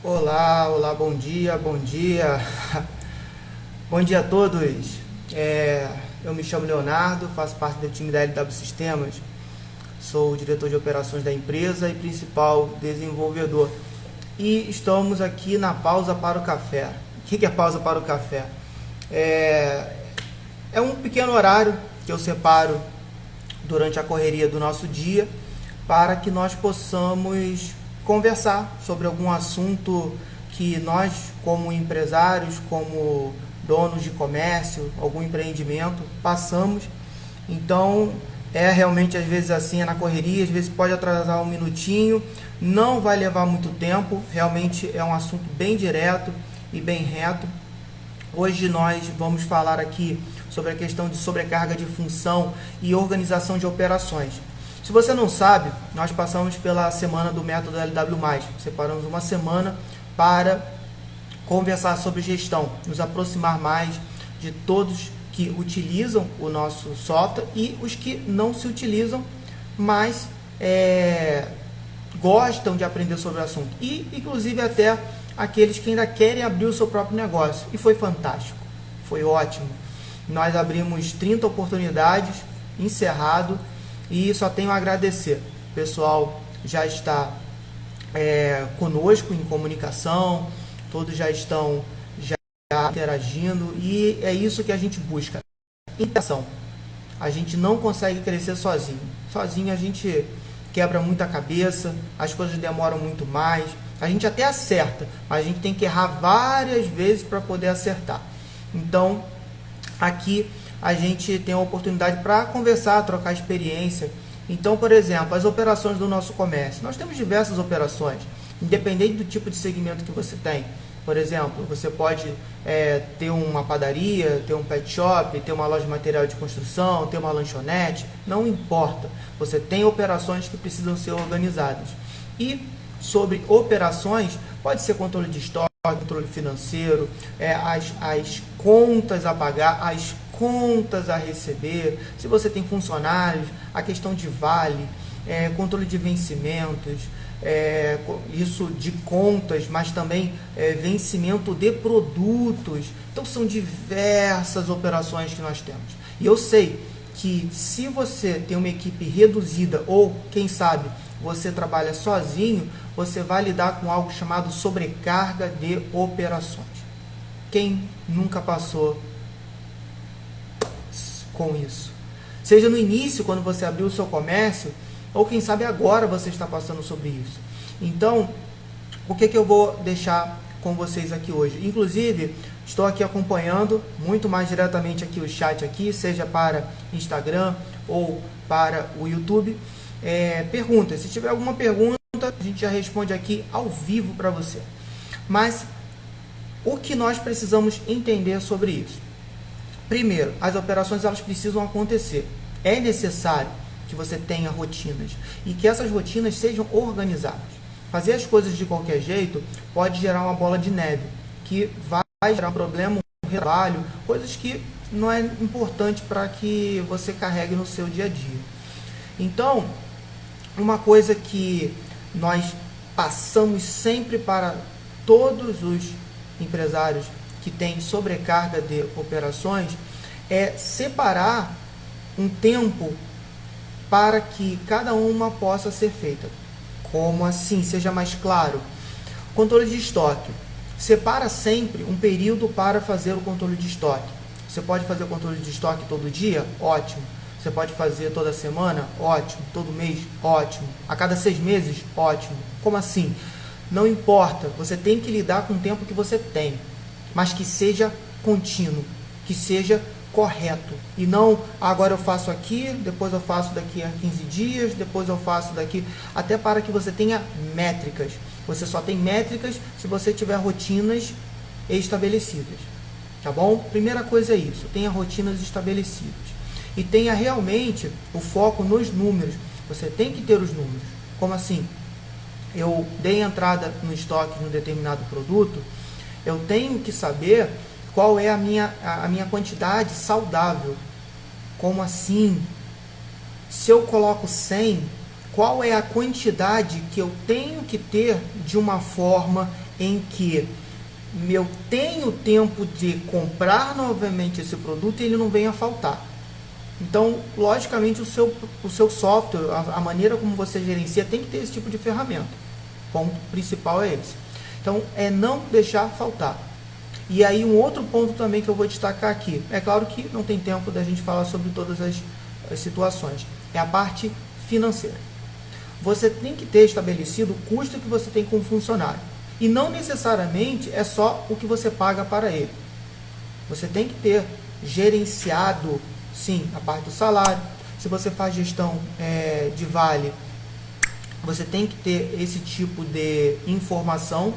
Olá, olá, bom dia, bom dia. Bom dia a todos. Eu me chamo Leonardo, faço parte do time da LW Sistemas, sou o diretor de operações da empresa e principal desenvolvedor. E estamos aqui na pausa para o café. O que é pausa para o café? É um pequeno horário que eu separo durante a correria do nosso dia para que nós possamos conversar sobre algum assunto que nós, como empresários, como donos de comércio, algum empreendimento, passamos. Então, realmente às vezes assim, é na correria, às vezes pode atrasar um minutinho, não vai levar muito tempo, realmente é um assunto bem direto e bem reto. Hoje nós vamos falar aqui sobre a questão de sobrecarga de função e organização de operações. Se você não sabe, nós passamos pela semana do método LW+. Separamos uma semana para conversar sobre gestão, nos aproximar mais de todos que utilizam o nosso software e os que não se utilizam, mas gostam de aprender sobre o assunto. E, inclusive, até aqueles que ainda querem abrir o seu próprio negócio. E foi fantástico, foi ótimo. Nós abrimos 30 oportunidades, encerrado, e só tenho a agradecer. O pessoal já está conosco em comunicação, todos já estão interagindo, e é isso que a gente busca, interação. A gente não consegue crescer sozinho. Sozinho a gente quebra muita cabeça, as coisas demoram muito mais, a gente até acerta, mas a gente tem que errar várias vezes para poder acertar. Então, aqui a gente tem a oportunidade para conversar, trocar experiência. Então, por exemplo, as operações do nosso comércio. Nós temos diversas operações, independente do tipo de segmento que você tem. Por exemplo, você pode ter uma padaria, ter um pet shop, ter uma loja de material de construção, ter uma lanchonete, não importa. Você tem operações que precisam ser organizadas. E sobre operações, pode ser controle de estoque, controle financeiro, as contas a pagar, as contas a receber, se você tem funcionários, a questão de vale, controle de vencimentos, isso de contas, mas também vencimento de produtos. Então são diversas operações que nós temos. E eu sei que se você tem uma equipe reduzida ou, quem sabe, você trabalha sozinho, você vai lidar com algo chamado sobrecarga de operações. Quem nunca passou com isso? Seja no início, quando você abriu o seu comércio, ou quem sabe agora você está passando sobre isso. Então, o que eu vou deixar com vocês aqui hoje? Inclusive, estou aqui acompanhando muito mais diretamente aqui o chat aqui, seja para Instagram ou para o YouTube. Pergunta, se tiver alguma pergunta, a gente já responde aqui ao vivo para você. Mas o que nós precisamos entender sobre isso? Primeiro, as operações elas precisam acontecer. É necessário que você tenha rotinas e que essas rotinas sejam organizadas. Fazer as coisas de qualquer jeito pode gerar uma bola de neve, que vai gerar um problema, um trabalho, coisas que não é importante para que você carregue no seu dia a dia. Então, uma coisa que nós passamos sempre para todos os empresários que têm sobrecarga de operações é separar um tempo para que cada uma possa ser feita. Como assim? Seja mais claro. Controle de estoque. Separa sempre um período para fazer o controle de estoque. Você pode fazer o controle de estoque todo dia? Ótimo. Você pode fazer toda semana? Ótimo. Todo mês? Ótimo. A cada 6 meses? Ótimo. Como assim? Não importa. Você tem que lidar com o tempo que você tem, mas que seja contínuo, que seja correto. E não, agora eu faço aqui, depois eu faço daqui a 15 dias, depois eu faço daqui... Até para que você tenha métricas. Você só tem métricas se você tiver rotinas estabelecidas. Tá bom? Primeira coisa é isso. Tenha rotinas estabelecidas. E tenha realmente o foco nos números. Você tem que ter os números. Como assim? Eu dei entrada no estoque de um determinado produto, eu tenho que saber qual é a minha quantidade saudável. Como assim? Se eu coloco 100, qual é a quantidade que eu tenho que ter de uma forma em que eu tenho tempo de comprar novamente esse produto e ele não venha a faltar. Então, logicamente, o seu software, a maneira como você gerencia, tem que ter esse tipo de ferramenta. O ponto principal é esse. Então, é não deixar faltar. E aí, um outro ponto também que eu vou destacar aqui. É claro que não tem tempo da gente falar sobre todas as situações. É a parte financeira. Você tem que ter estabelecido o custo que você tem com o funcionário. E não necessariamente é só o que você paga para ele. Você tem que ter gerenciado, sim, a parte do salário. Se você faz gestão de vale, você tem que ter esse tipo de informação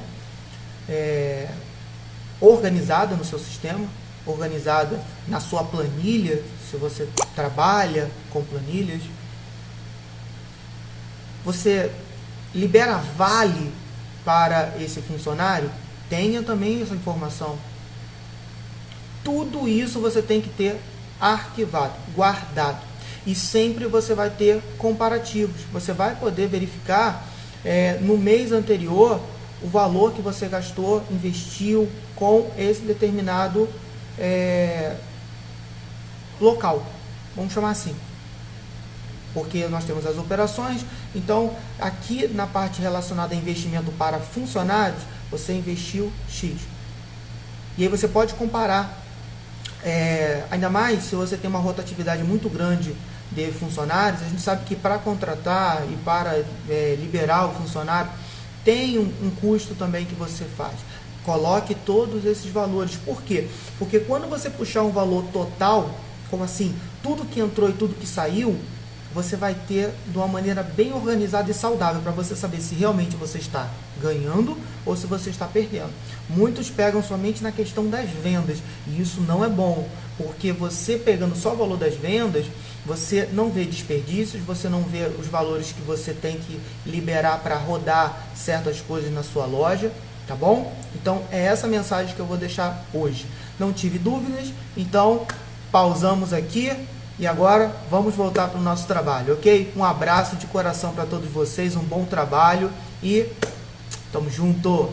organizada no seu sistema, organizada na sua planilha, se você trabalha com planilhas. Você libera vale para esse funcionário, tenha também essa informação. Tudo isso você tem que ter arquivado, guardado. E sempre você vai ter comparativos. Você vai poder verificar no mês anterior o valor que você gastou, investiu com esse determinado local. Vamos chamar assim. Porque nós temos as operações. Então, aqui na parte relacionada a investimento para funcionários, você investiu X. E aí você pode comparar. Ainda mais se você tem uma rotatividade muito grande de funcionários. A gente sabe que para contratar e para liberar o funcionário, tem um custo também que você faz. Coloque todos esses valores. Por quê? Porque quando você puxar um valor total, como assim, tudo que entrou e tudo que saiu, você vai ter de uma maneira bem organizada e saudável para você saber se realmente você está ganhando ou se você está perdendo. Muitos pegam somente na questão das vendas e isso não é bom, porque você pegando só o valor das vendas, você não vê desperdícios, você não vê os valores que você tem que liberar para rodar certas coisas na sua loja, tá bom? Então é essa mensagem que eu vou deixar hoje. Não tive dúvidas, então pausamos aqui. E agora vamos voltar para o nosso trabalho, ok? Um abraço de coração para todos vocês, um bom trabalho e tamo junto!